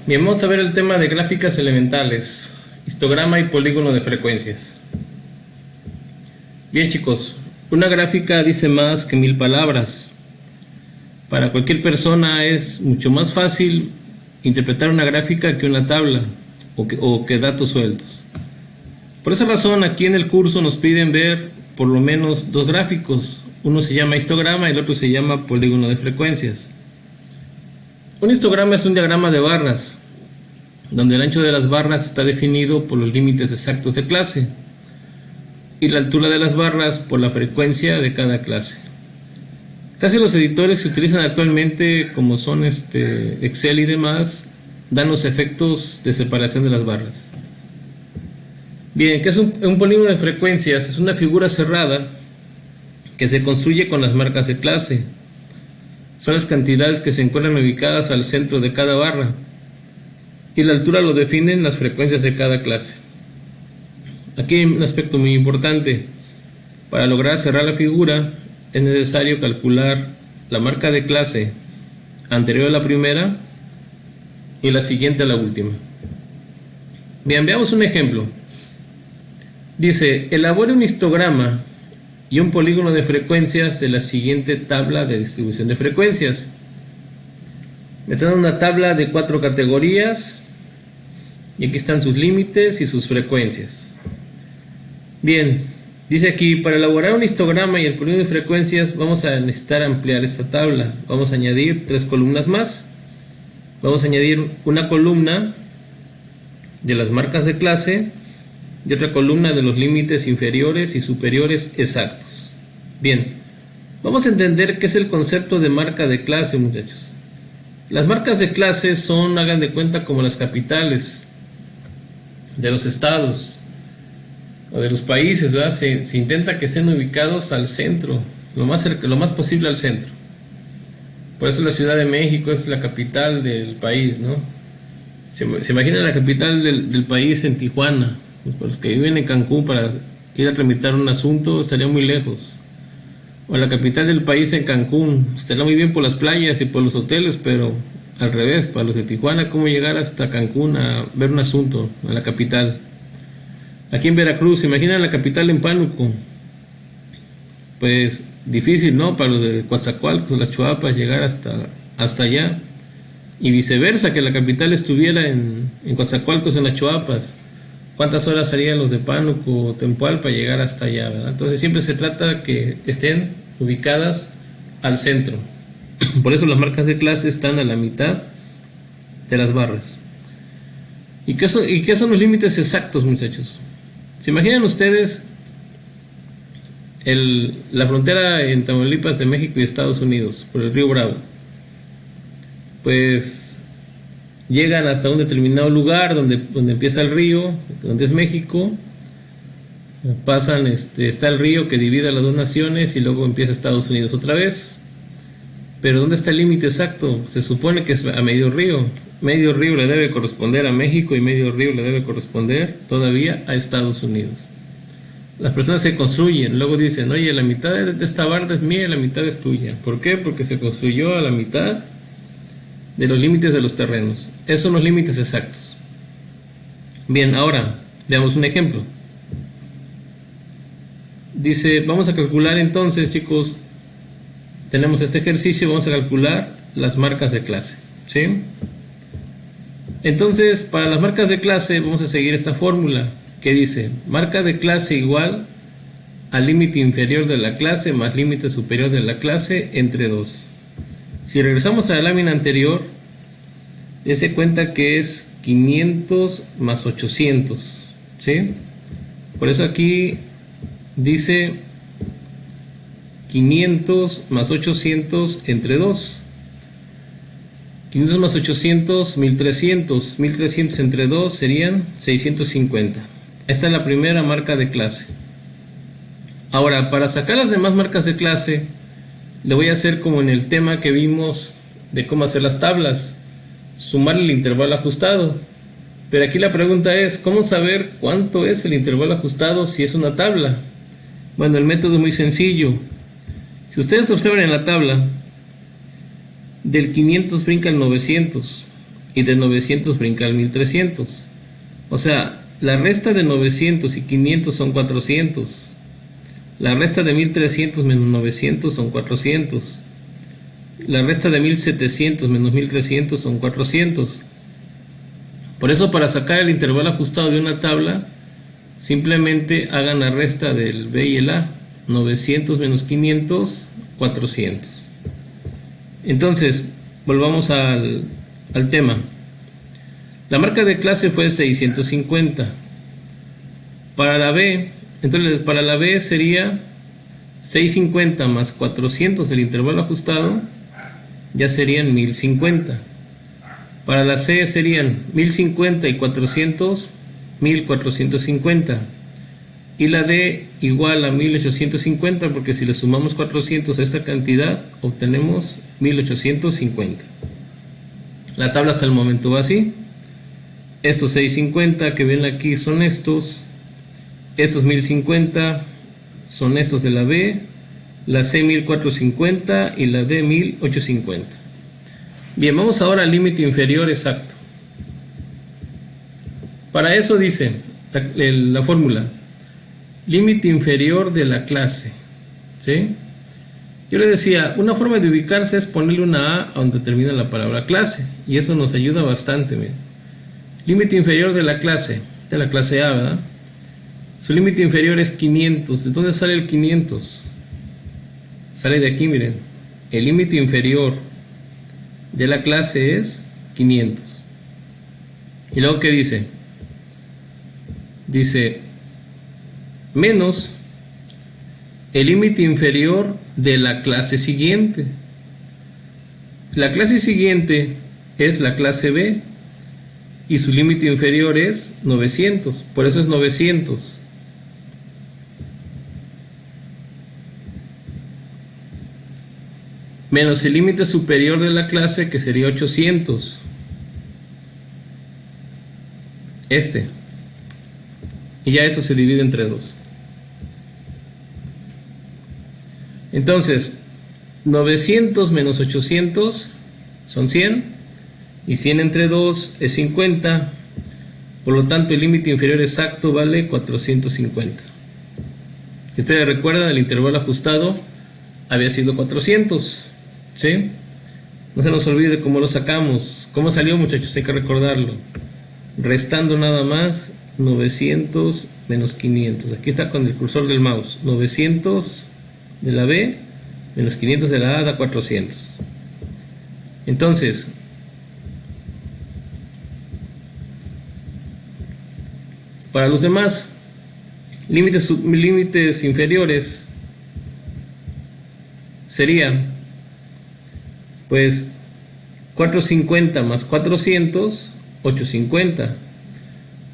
Bien, vamos a ver el tema de gráficas elementales, histograma y polígono de frecuencias. Bien chicos, una gráfica dice más que 1000 palabras. Para cualquier persona es mucho más fácil interpretar una gráfica que una tabla o que datos sueltos. Por esa razón aquí en el curso nos piden ver por lo menos dos gráficos. Uno se llama histograma y el otro se llama polígono de frecuencias. Un histograma es un diagrama de barras, donde el ancho de las barras está definido por los límites exactos de clase y la altura de las barras por la frecuencia de cada clase. Casi los editores que utilizan actualmente, como son Excel y demás, dan los efectos de separación de las barras. Bien, ¿qué es un polígono de frecuencias? Es una figura cerrada que se construye con las marcas de clase. Son las cantidades que se encuentran ubicadas al centro de cada barra, y la altura lo definen las frecuencias de cada clase. Aquí hay un aspecto muy importante. Para lograr cerrar la figura es necesario calcular la marca de clase anterior a la primera y la siguiente a la última. Bien, veamos un ejemplo. Dice, elabore un histograma y un polígono de frecuencias de la siguiente tabla de distribución de frecuencias. Me están dando una tabla de 4 categorías y aquí están sus límites y sus frecuencias. Bien, dice aquí, para elaborar un histograma y el polígono de frecuencias vamos a necesitar ampliar esta tabla. Vamos a añadir 3 columnas más. Vamos a añadir una columna de las marcas de clase y otra columna de los límites inferiores y superiores exactos. Bien, vamos a entender qué es el concepto de marca de clase, muchachos. Las marcas de clase son, hagan de cuenta, como las capitales de los estados o de los países, ¿verdad? Se intenta que estén ubicados al centro, lo más posible al centro. Por eso la Ciudad de México es la capital del país, ¿no? Se imagina la capital del país en Tijuana. Pues para los que viven en Cancún, para ir a tramitar un asunto estaría muy lejos. O la capital del país en Cancún, estaría muy bien por las playas y por los hoteles, pero al revés, para los de Tijuana, ¿cómo llegar hasta Cancún a ver un asunto, a la capital? Aquí en Veracruz, imagina la capital en Pánuco. Pues difícil, ¿no? Para los de Coatzacoalcos, las Chuapas, llegar hasta allá. Y viceversa, que la capital estuviera en Coatzacoalcos, en las Chuapas. ¿Cuántas horas harían los de Pánuco o Tempual para llegar hasta allá, ¿verdad? Entonces siempre se trata que estén ubicadas al centro. Por eso las marcas de clase están a la mitad de las barras. ¿Y qué son los límites exactos, muchachos? ¿Se imaginan ustedes la frontera en Tamaulipas de México y Estados Unidos por el río Bravo? Pues llegan hasta un determinado lugar donde empieza el río, donde es México, pasan, está el río que divide las dos naciones y luego empieza Estados Unidos otra vez. Pero ¿dónde está el límite exacto? Se supone que es a medio río. Medio río le debe corresponder a México y medio río le debe corresponder todavía a Estados Unidos. Las personas se construyen, luego dicen, oye, la mitad de esta barda es mía y la mitad es tuya. ¿Por qué? Porque se construyó a la mitad de los límites de los terrenos. Esos son los límites exactos. Bien, ahora veamos un ejemplo. Dice, vamos a calcular entonces, chicos, tenemos este ejercicio, vamos a calcular las marcas de clase, ¿sí? Entonces, para las marcas de clase vamos a seguir esta fórmula que dice, marca de clase igual al límite inferior de la clase más límite superior de la clase entre 2. Si regresamos a la lámina anterior, dése cuenta que es 500 más 800, ¿sí? Por eso aquí dice 500 más 800 entre 2. 500 más 800, 1300. 1300 entre 2 serían 650. Esta es la primera marca de clase. Ahora, para sacar las demás marcas de clase, le voy a hacer como en el tema que vimos de cómo hacer las tablas, sumar el intervalo ajustado. Pero aquí la pregunta es, ¿cómo saber cuánto es el intervalo ajustado si es una tabla? Bueno, el método es muy sencillo. Si ustedes observan en la tabla, del 500 brinca al 900. y de 900 brinca al 1300. O sea, la resta de 900 y 500 son 400. La resta de 1300 menos 900 son 400. La resta de 1700 menos 1300 son 400. Por eso, para sacar el intervalo ajustado de una tabla, simplemente hagan la resta del B y el A. 900 menos 500, 400. Entonces, volvamos al tema. La marca de clase fue 650. Para la B, entonces para la B sería 650 más 400 del intervalo ajustado, ya serían 1050. Para la C serían 1050 y 400, 1450. Y la D igual a 1850, porque si le sumamos 400 a esta cantidad, obtenemos 1850. La tabla hasta el momento va así. Estos 650 que ven aquí son estos. Estos 1050 son estos de la B. La C 1450 y la D 1850. Bien, vamos ahora al límite inferior exacto. Para eso dice la fórmula: límite inferior de la clase. ¿Sí? Yo le decía, una forma de ubicarse es ponerle una A donde termina la palabra clase, y eso nos ayuda bastante. Miren. Límite inferior de la clase A, ¿verdad? Su límite inferior es 500. ¿De dónde sale el 500? Sale de aquí, miren. El límite inferior de la clase es 500. ¿Y luego qué dice? Dice menos el límite inferior de la clase siguiente. La clase siguiente es la clase B y su límite inferior es 900, por eso es 900. Menos el límite superior de la clase, que sería 800. Y ya eso se divide entre 2. Entonces, 900 menos 800 son 100, y 100 entre 2 es 50, por lo tanto el límite inferior exacto vale 450. Ustedes recuerdan, el intervalo ajustado había sido 400, ¿sí? No se nos olvide cómo lo sacamos. ¿Cómo salió, muchachos? Hay que recordarlo. Restando nada más 900 menos 500. Aquí está con el cursor del mouse. 900 de la B menos 500 de la A da 400. Entonces, para los demás límites inferiores sería pues 450 más 400, 850.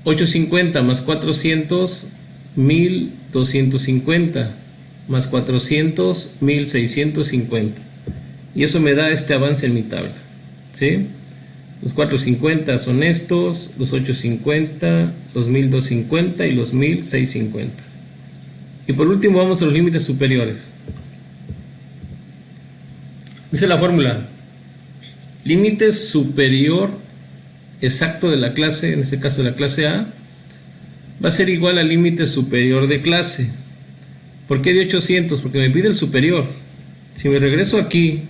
850 más 400, 1250. Más 400, 1650. Y eso me da este avance en mi tabla. ¿Sí? Los 450 son estos, los 850, los 1250 y los 1650. Y por último vamos a los límites superiores. Dice la fórmula: límite superior exacto de la clase, en este caso de la clase A, va a ser igual al límite superior de clase. ¿Por qué de 800? Porque me pide el superior. Si me regreso aquí,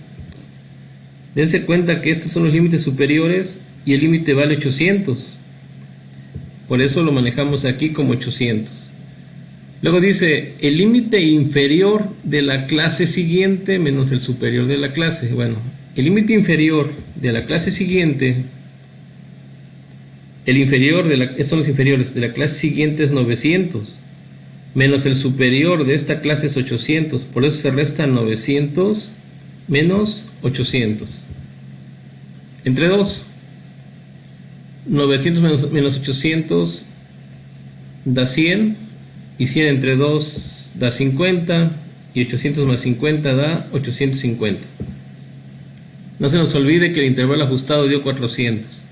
dense cuenta que estos son los límites superiores y el límite vale 800. Por eso lo manejamos aquí como 800. Luego dice el límite inferior de la clase siguiente menos el superior de la clase. Bueno, el límite inferior de la clase siguiente, son los inferiores, de la clase siguiente es 900, menos el superior de esta clase es 800, por eso se resta 900 menos 800. Entre 2, 900 menos 800 da 100, y 100 entre 2 da 50, y 800 más 50 da 850. No se nos olvide que el intervalo ajustado dio 400.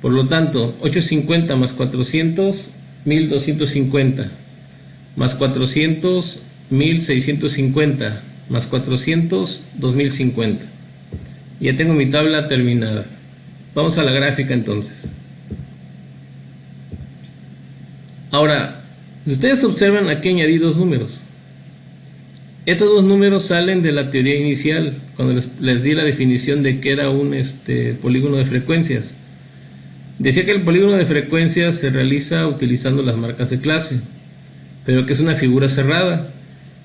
Por lo tanto, 850 más 400, 1250. Más 400, 1650. Más 400, 2050. Ya tengo mi tabla terminada. Vamos a la gráfica entonces. Ahora, si ustedes observan, aquí añadí dos números. Estos dos números salen de la teoría inicial, cuando les di la definición de que era un polígono de frecuencias. Decía que el polígono de frecuencias se realiza utilizando las marcas de clase, pero que es una figura cerrada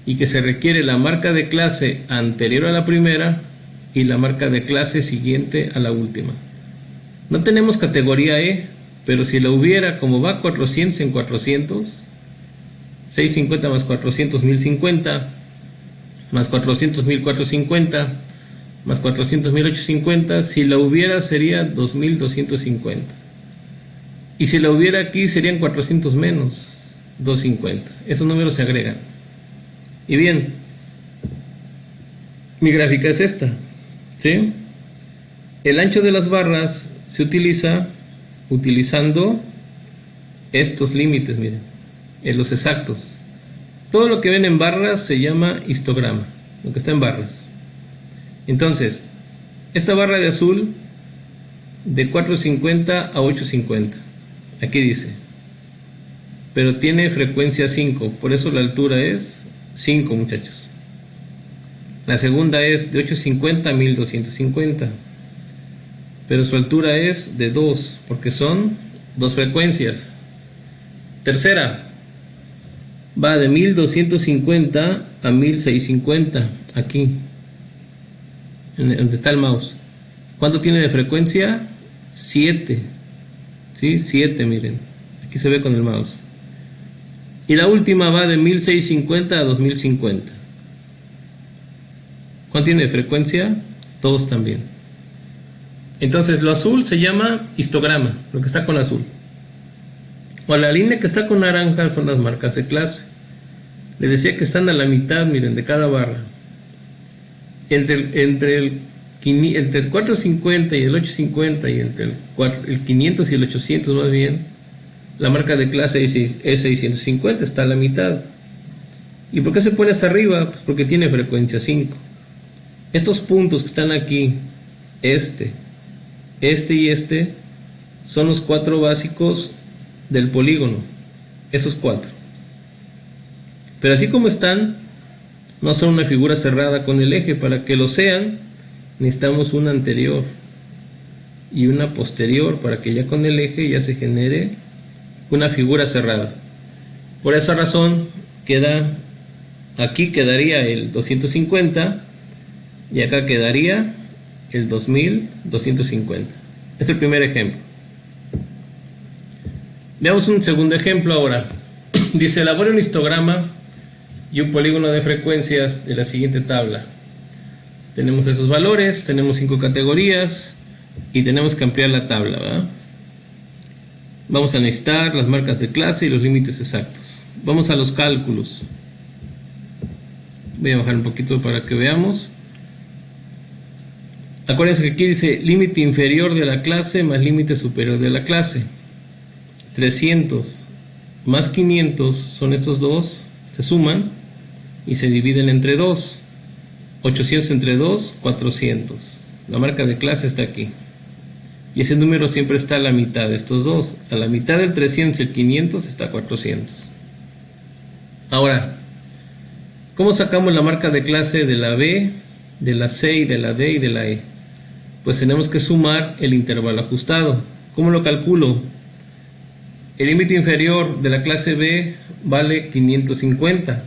y que se requiere la marca de clase anterior a la primera y la marca de clase siguiente a la última. No tenemos categoría E, pero si la hubiera, como va 400 en 400, 650 más 400, 1050, más 400, 1450, más 400, 1850, si la hubiera sería 2250. Y si la hubiera aquí serían 400 menos 250. Esos números se agregan. Y bien, mi gráfica es esta, ¿sí? El ancho de las barras se utiliza utilizando estos límites, miren, en los exactos. Todo lo que ven en barras se llama histograma, lo que está en barras. Entonces, esta barra de azul de 450 a 850, aquí dice, pero tiene frecuencia 5, por eso la altura es 5, muchachos. La segunda es de 850 a 1250, pero su altura es de 2, porque son dos frecuencias. Tercera, va de 1250 a 1650, aquí, donde está el mouse. ¿Cuánto tiene de frecuencia? 7, ¿sí? 7, miren, aquí se ve con el mouse. Y la última va de 1650 a 2050. ¿Cuánto tiene de frecuencia? 2 también. Entonces lo azul se llama histograma, lo que está con azul. O la línea que está con naranja son las marcas de clase. Les decía que están a la mitad, miren, de cada barra. Entre el 450 y el 850 y entre el 500 y el 800 más bien, la marca de clase es 650, está a la mitad. ¿Y por qué se pone hasta arriba? Pues porque tiene frecuencia 5. Estos puntos que están aquí, este y este, son los 4 básicos del polígono, esos 4. Pero así como están, no son una figura cerrada con el eje. Para que lo sean, necesitamos una anterior y una posterior para que ya con el eje ya se genere una figura cerrada. Por esa razón aquí quedaría el 250 y acá quedaría el 2250. Es el primer ejemplo. Veamos un segundo ejemplo ahora. Dice, elabore un histograma y un polígono de frecuencias de la siguiente tabla. Tenemos esos valores, tenemos 5 categorías y tenemos que ampliar la tabla, ¿verdad? Vamos a necesitar las marcas de clase y los límites exactos. Vamos a los cálculos. Voy a bajar un poquito para que veamos. Acuérdense que aquí dice límite inferior de la clase más límite superior de la clase. 300 más 500 son estos dos, se suman y se dividen entre 2. 800 entre 2, 400. La marca de clase está aquí. Y ese número siempre está a la mitad de estos dos. A la mitad del 300 y el 500 está 400. Ahora, ¿cómo sacamos la marca de clase de la B, de la C y de la D y de la E? Pues tenemos que sumar el intervalo ajustado. ¿Cómo lo calculo? El límite inferior de la clase B vale 550.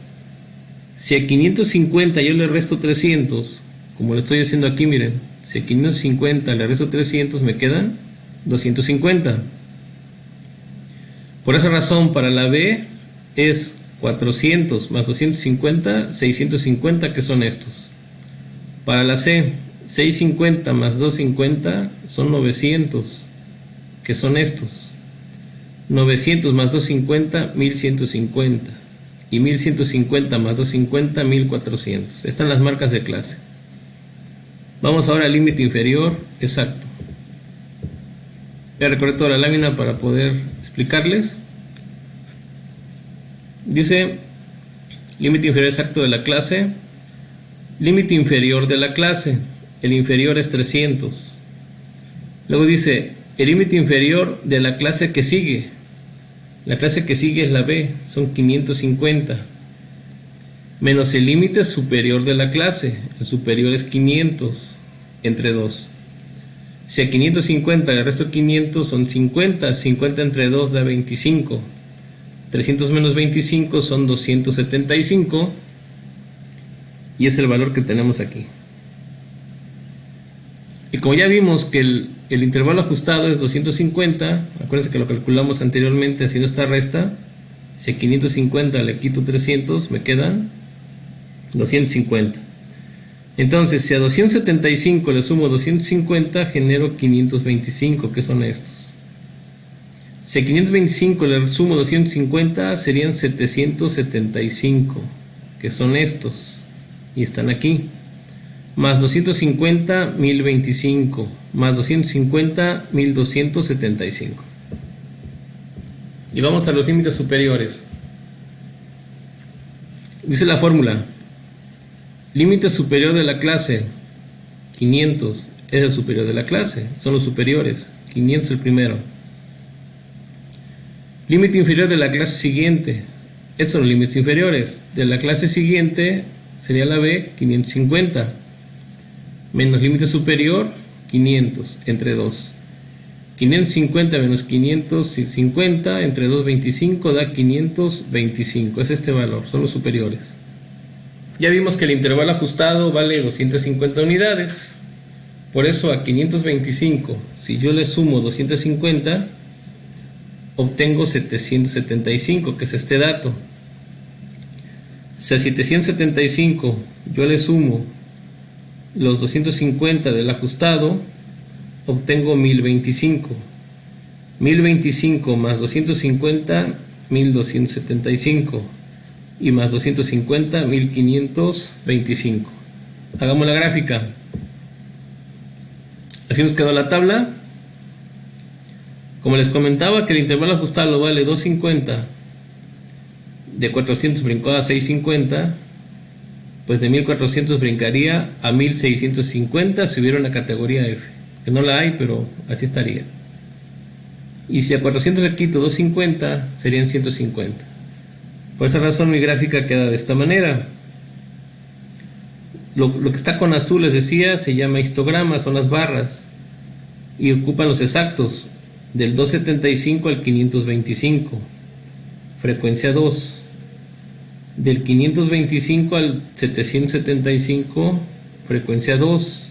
Si a 550 yo le resto 300, como lo estoy haciendo aquí, miren, si a 550 le resto 300 me quedan 250. Por esa razón, para la B es 400 más 250, 650, que son estos. Para la C, 650 más 250 son 900, que son estos. 900 más 250, 1150. Y 1150 más 250, 1400. Están las marcas de clase. Vamos ahora al límite inferior exacto. Voy a recorrer toda la lámina para poder explicarles. Dice límite inferior exacto de la clase. Límite inferior de la clase. El inferior es 300. Luego dice, el límite inferior de la clase que sigue. La clase que sigue es la B, son 550. Menos el límite superior de la clase. El superior es 500 entre 2. Si a 550 le resto 500 son 50. 50 entre 2 da 25. 300 menos 25 son 275. Y es el valor que tenemos aquí. Y como ya vimos que el intervalo ajustado es 250, acuérdense que lo calculamos anteriormente haciendo esta resta. Si a 550 le quito 300, me quedan 250. Entonces, si a 275 le sumo 250, genero 525, que son estos. Si a 525 le sumo 250, serían 775, que son estos. Y están aquí. Más 250, 1025. Más 250, 1275. Y vamos a los límites superiores. Dice la fórmula. Límite superior de la clase, 500, es el superior de la clase, son los superiores, 500 es el primero. Límite inferior de la clase siguiente, estos son los límites inferiores, de la clase siguiente sería la B, 550, menos límite superior, 500, entre 2. 550 menos 550, entre 2, 25, da 525, es este valor, son los superiores. Ya vimos que el intervalo ajustado vale 250 unidades. Por eso a 525, si yo le sumo 250, obtengo 775, que es este dato. Si a 775 yo le sumo los 250 del ajustado, obtengo 1025. 1025 más 250, 1275. Y más 250, 1525. Hagamos la gráfica. Así nos quedó la tabla. Como les comentaba que el intervalo ajustado vale 250, de 400 brincó a 650, pues de 1400 brincaría a 1650 si hubiera una categoría F, que no la hay, pero así estaría. Y si a 400 le quito 250, serían 150. Por esa razón mi gráfica queda de esta manera. Lo que está con azul, les decía, se llama histograma, son las barras. Y ocupan los exactos, del 275 al 525. Frecuencia 2. Del 525 al 775, frecuencia 2.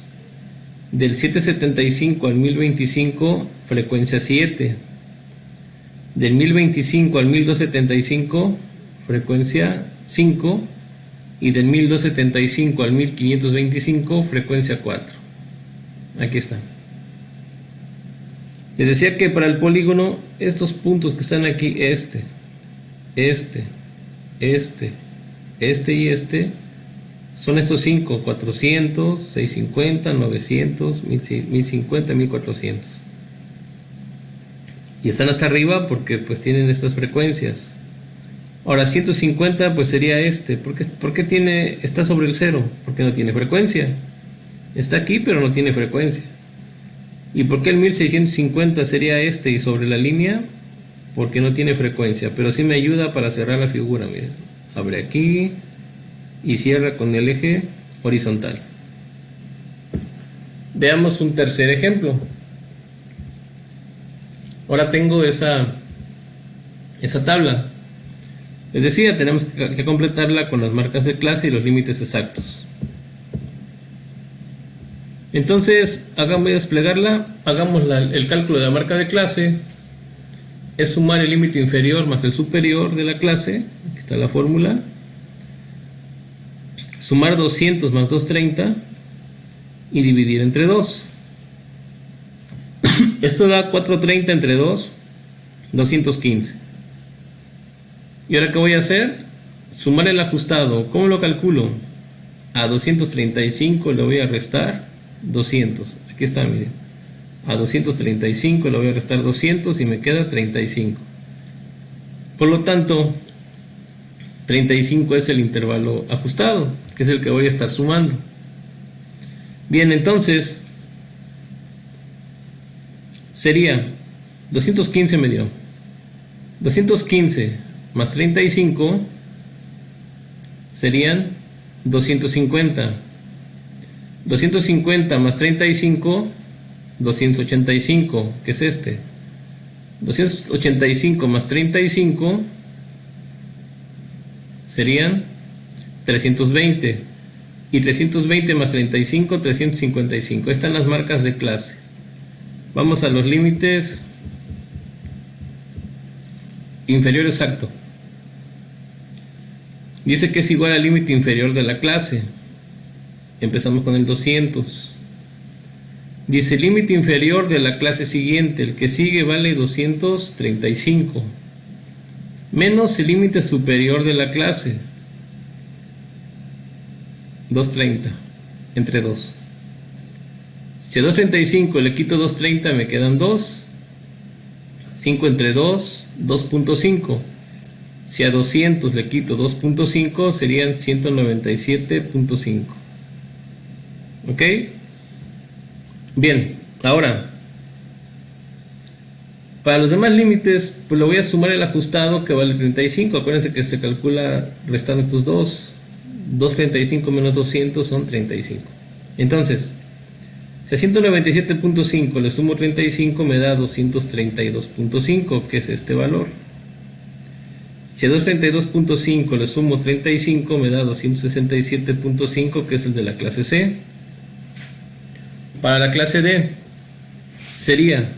Del 775 al 1025, frecuencia 7. Del 1025 al 1275, frecuencia 5, y del 1275 al 1525, frecuencia 4. Aquí está. Les decía que para el polígono, estos puntos que están aquí, este y este, son estos 5, 400, 650, 900, 1050, 1400. Y están hasta arriba porque pues tienen estas frecuencias. Ahora 150 pues sería este. ¿Por qué está sobre el 0? Porque no tiene frecuencia. Está aquí pero no tiene frecuencia. ¿Y por qué el 1650 sería este y sobre la línea? Porque no tiene frecuencia. Pero sí me ayuda para cerrar la figura. Miren. Abre aquí y cierra con el eje horizontal. Veamos un tercer ejemplo. Ahora tengo esa tabla. Les decía, tenemos que completarla con las marcas de clase y los límites exactos. Entonces, voy a desplegarla. Hagamos el cálculo de la marca de clase. Es sumar el límite inferior más el superior de la clase. Aquí está la fórmula. Sumar 200 más 230 y dividir entre 2. Esto da 430 entre 2, 215. ¿Y ahora qué voy a hacer? Sumar el ajustado. ¿Cómo lo calculo? A 235 le voy a restar 200. Aquí está, miren. A 235 le voy a restar 200 y me queda 35. Por lo tanto, 35 es el intervalo ajustado, que es el que voy a estar sumando. Bien, entonces, sería 215 me dio. 215 más 35 serían 250. 250 más 35, 285, que es este. 285 más 35 serían 320. Y 320 más 35, 355. Están las marcas de clase. Vamos a los límites. Inferior exacto. Dice que es igual al límite inferior de la clase. Empezamos con el 200. Dice límite inferior de la clase siguiente. El que sigue vale 235. Menos el límite superior de la clase. 230. Entre 2. Si a 235 le quito 230 me quedan 2. 5 entre 2, 2.5. Si a 200 le quito 2.5 serían 197.5. ¿Ok? Bien, ahora para los demás límites pues lo voy a sumar el ajustado que vale 35. Acuérdense que se calcula restando estos dos. 235 menos 200 son 35. Entonces, si a 197.5 le sumo 35 me da 232.5, que es este valor. Si a 232.5 le sumo 35 me da 267.5, que es el de la clase C. Para la clase D sería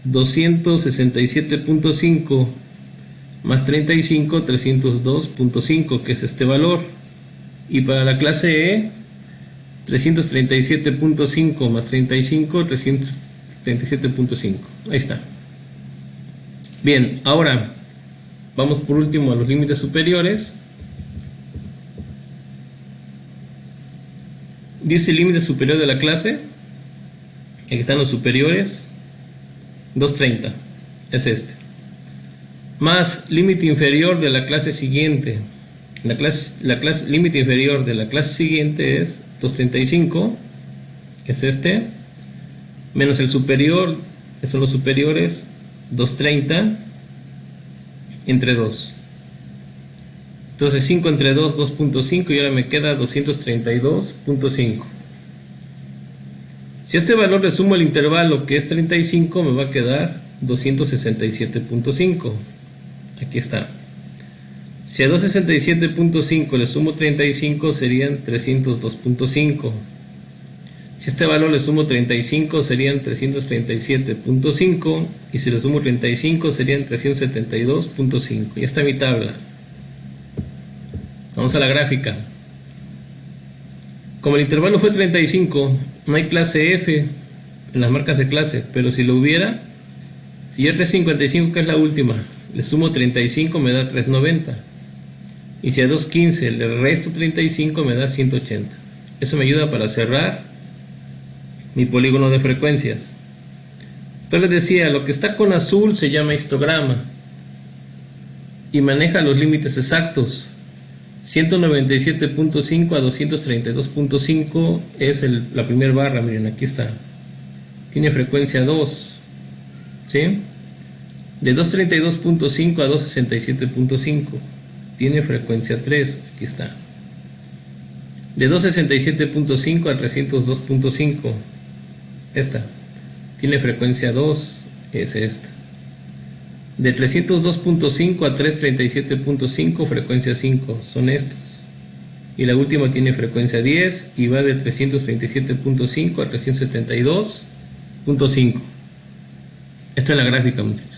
267.5 más 35, 302.5, que es este valor. Y para la clase E, 337.5 más 35, 337.5. Ahí está. Bien, ahora vamos por último a los límites superiores. Dice el límite superior de la clase. Aquí están los superiores. 230. Es este. Más límite inferior de la clase siguiente. La clase límite inferior de la clase siguiente es 235, que es este, menos el superior, que son los superiores, 230, entre 2. Entonces 5 entre 2, 2.5, y ahora me queda 232.5. Si a este valor le sumo el intervalo, que es 35, me va a quedar 267.5. Aquí está. Si a 267.5 le sumo 35 serían 302.5. Si a este valor le sumo 35 serían 337.5. Y si le sumo 35 serían 372.5. Ya está mi tabla. Vamos a la gráfica. Como el intervalo fue 35, no hay clase F en las marcas de clase. Pero si lo hubiera, si es 355, que es la última, le sumo 35 me da 390. Y si a 215 le resto 35 me da 180. Eso me ayuda para cerrar mi polígono de frecuencias. Entonces les decía, lo que está con azul se llama histograma y maneja los límites exactos. 197.5 a 232.5 es la primera barra, miren, aquí está. Tiene frecuencia 2, ¿sí? De 232.5 a 267.5 tiene frecuencia 3, aquí está. De 267.5 a 302.5, esta, tiene frecuencia 2, es esta. De 302.5 a 337.5, frecuencia 5, son estos. Y la última tiene frecuencia 10 y va de 337.5 a 372.5. Esto es la gráfica, muchachos.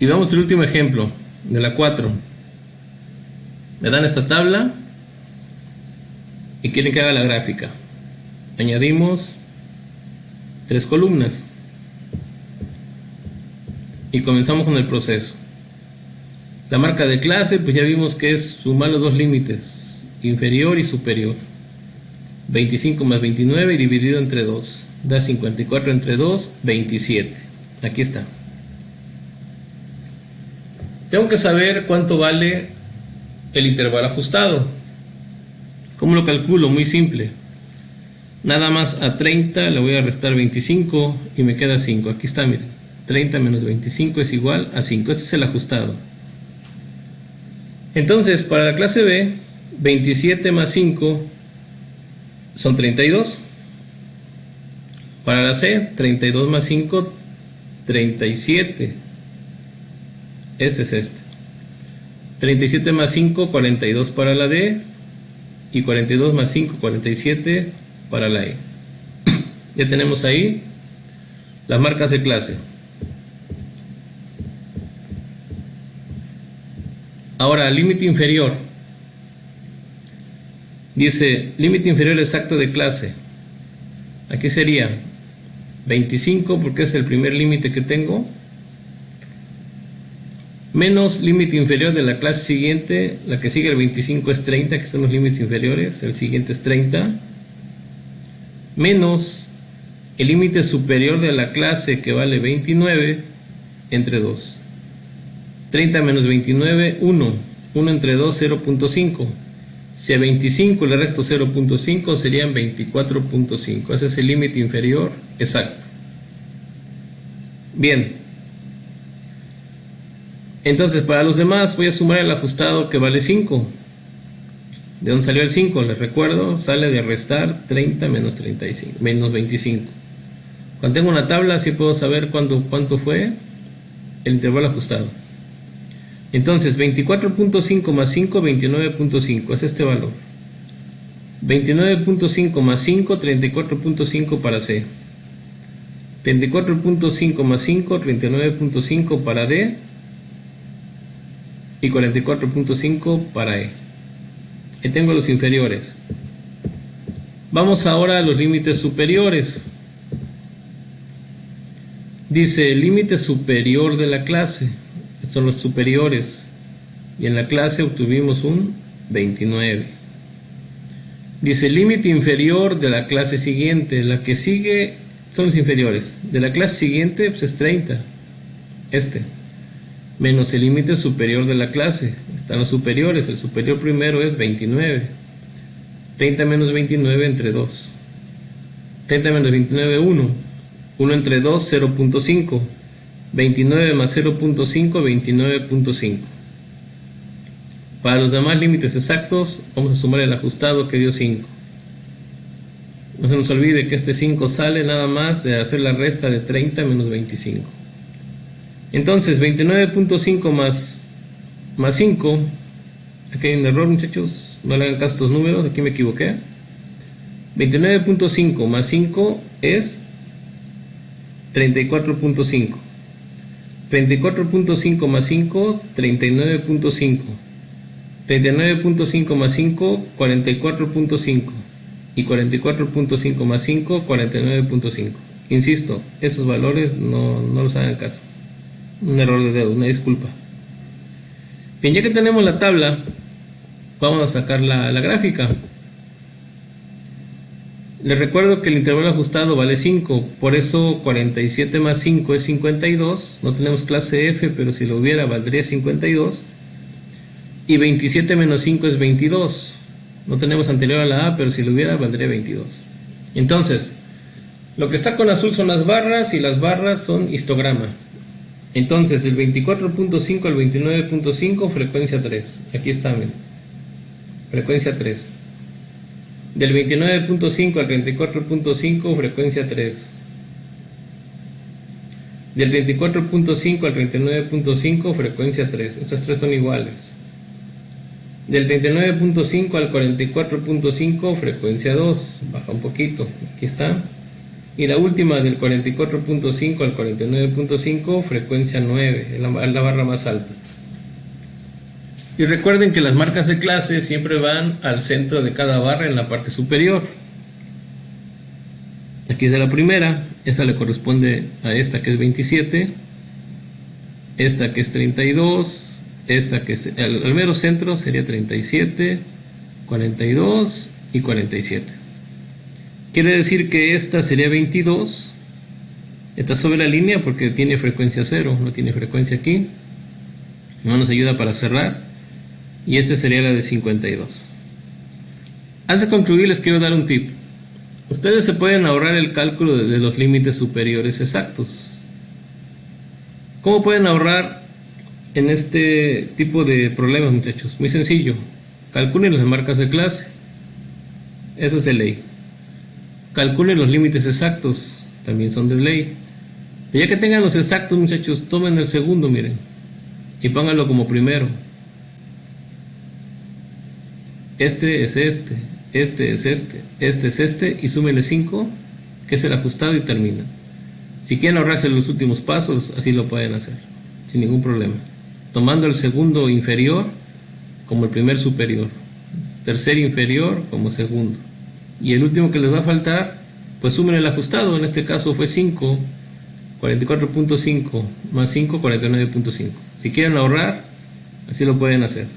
Y vamos al último ejemplo, de la 4. Me dan esta tabla y quieren que haga la gráfica. Añadimos 3 columnas y comenzamos con el proceso. La marca de clase, pues ya vimos que es sumar los dos límites, inferior y superior. 25 más 29 y dividido entre 2 da 54 entre 2, 27. Aquí está. Tengo que saber cuánto vale el intervalo ajustado. ¿Cómo lo calculo? Muy simple. Nada más a 30 le voy a restar 25 y me queda 5. Aquí está, miren. 30 menos 25 es igual a 5. Este es el ajustado. Entonces, para la clase B, 27 más 5 son 32. Para la C, 32 más 5, 37. Este es este. 37 más 5, 42 para la D. Y 42 más 5, 47 para la E. Ya tenemos ahí las marcas de clase. Ahora, límite inferior. Dice, límite inferior exacto de clase. Aquí sería 25 porque es el primer límite que tengo. Menos límite inferior de la clase siguiente. La que sigue el 25 es 30, que son los límites inferiores. El siguiente es 30. Menos el límite superior de la clase, que vale 29, entre 2. 30 menos 29, 1. 1 entre 2, 0.5. Si a 25 le resto 0.5, serían 24.5. Ese es el límite inferior exacto. Bien. Entonces, para los demás voy a sumar el ajustado, que vale 5. ¿De dónde salió el 5? Les recuerdo, sale de restar 30 menos 35, menos 25. Cuando tengo una tabla, sí puedo saber cuánto fue el intervalo ajustado. Entonces, 24.5 más 5, 29.5, es este valor. 29.5 más 5, 34.5 para C. 24.5 más 5, 39.5 para D. Y 44.5 para E. Ahí tengo los inferiores. Vamos ahora a los límites superiores. Dice el límite superior de la clase. Estos son los superiores. Y en la clase obtuvimos un 29. Dice el límite inferior de la clase siguiente. La que sigue son los inferiores. De la clase siguiente pues es 30. Menos el límite superior de la clase. Están los superiores. El superior primero es 29. 30 menos 29 entre 2. 30 menos 29, 1. 1 entre 2, 0.5. 29 más 0.5, 29.5. Para los demás límites exactos, vamos a sumar el ajustado, que dio 5. No se nos olvide que este 5 sale nada más de hacer la resta de 30 menos 25. Entonces, 29.5 más 5. Aquí hay un error, muchachos. No le hagan caso a estos números, aquí me equivoqué. 29.5 más 5 es 34.5. 34.5 más 5, 39.5. 39.5 más 5, 44.5. Y 44.5 más 5, 49.5. Insisto, estos valores no los hagan caso. Un error de dedo, una disculpa. Bien, ya que tenemos la tabla, vamos a sacar la gráfica. Les recuerdo que el intervalo ajustado vale 5, por eso 47 más 5 es 52. No tenemos clase F, pero si lo hubiera valdría 52. Y 27 menos 5 es 22. No tenemos anterior a la A, pero si lo hubiera valdría 22. Entonces, lo que está con azul son las barras y las barras son histograma. Entonces, del 24.5 al 29.5, frecuencia 3. Aquí está, miren. Frecuencia 3. Del 29.5 al 34.5, frecuencia 3. Del 34.5 al 39.5, frecuencia 3. Estas tres son iguales. Del 39.5 al 44.5, frecuencia 2. Baja un poquito. Aquí está. Y la última, del 44.5 al 49.5, frecuencia 9. Es la barra más alta. Y recuerden que las marcas de clase siempre van al centro de cada barra en la parte superior. Aquí es la primera. Esa le corresponde a esta, que es 27. Esta, que es 32. Esta, que es al mero centro, sería 37, 42 y 47. Quiere decir que esta sería 22. Está sobre la línea porque tiene frecuencia 0, no tiene frecuencia aquí. No nos ayuda para cerrar. Y esta sería la de 52. Antes de concluir, les quiero dar un tip. Ustedes se pueden ahorrar el cálculo de los límites superiores exactos. ¿Cómo pueden ahorrar en este tipo de problemas, muchachos? Muy sencillo. Calculen las marcas de clase. Eso es de ley. Calculen los límites exactos. También son de ley. Y ya que tengan los exactos, muchachos, tomen el segundo, miren. Y pónganlo como primero. Este es este. Este es este. Este es este. Y súmele 5, que es el ajustado, y terminan. Si quieren ahorrarse los últimos pasos, así lo pueden hacer. Sin ningún problema. Tomando el segundo inferior como el primer superior. Tercer inferior como segundo. Y el último que les va a faltar, pues sumen el ajustado. En este caso fue 5, 44.5 más 5, 49.5. Si quieren ahorrar, así lo pueden hacer.